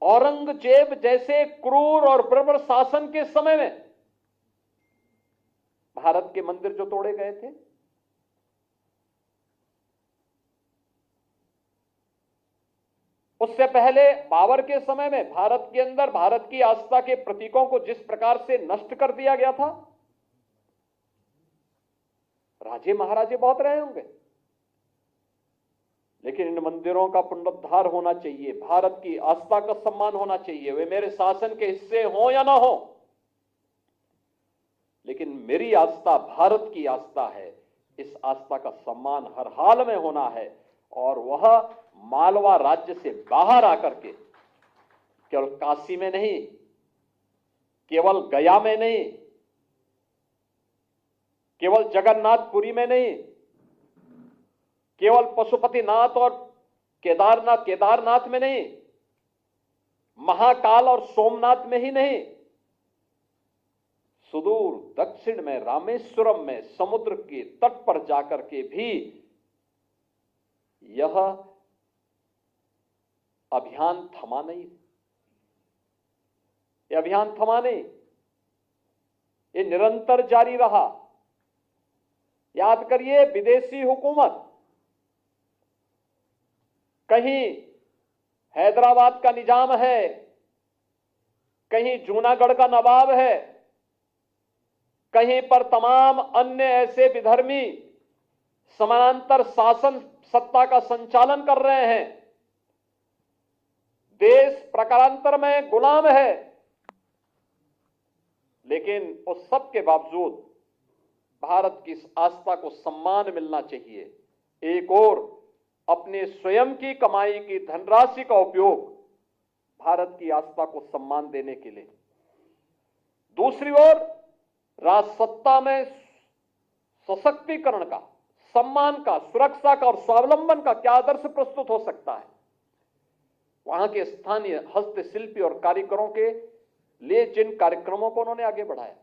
औरंगजेब जैसे क्रूर और बर्बर शासन के समय में भारत के मंदिर जो तोड़े गए थे, उससे पहले बाबर के समय में भारत के अंदर भारत की आस्था के प्रतीकों को जिस प्रकार से नष्ट कर दिया गया था, राजे महाराजे बहुत रहे होंगे, लेकिन इन मंदिरों का पुनरुद्धार होना चाहिए, भारत की आस्था का सम्मान होना चाहिए। वे मेरे शासन के हिस्से हो या ना हो, लेकिन मेरी आस्था भारत की आस्था है। इस आस्था का सम्मान हर हाल में होना है, और वह मालवा राज्य से बाहर आकर के केवल काशी में नहीं, केवल गया में नहीं, केवल जगन्नाथपुरी में नहीं, केवल पशुपतिनाथ और केदारनाथ में नहीं, महाकाल और सोमनाथ में ही नहीं, सुदूर दक्षिण में रामेश्वरम में समुद्र के तट पर जाकर के भी यह अभियान थमा नहीं। यह अभियान थमा नहीं, ये निरंतर जारी रहा। याद करिए, विदेशी हुकूमत कहीं हैदराबाद का निजाम है, कहीं जूनागढ़ का नवाब है, कहीं पर तमाम अन्य ऐसे विधर्मी समानांतर शासन सत्ता का संचालन कर रहे हैं। देश प्रकारांतर में गुलाम है, लेकिन उस सब के बावजूद भारत की इस आस्था को सम्मान मिलना चाहिए। एक ओर अपने स्वयं की कमाई की धनराशि का उपयोग भारत की आस्था को सम्मान देने के लिए, दूसरी ओर राजसत्ता में सशक्तिकरण का, सम्मान का, सुरक्षा का और स्वावलंबन का क्या आदर्श प्रस्तुत हो सकता है, वहां के स्थानीय हस्तशिल्पी और कारीगरों के लिए जिन कार्यक्रमों को उन्होंने आगे बढ़ाया,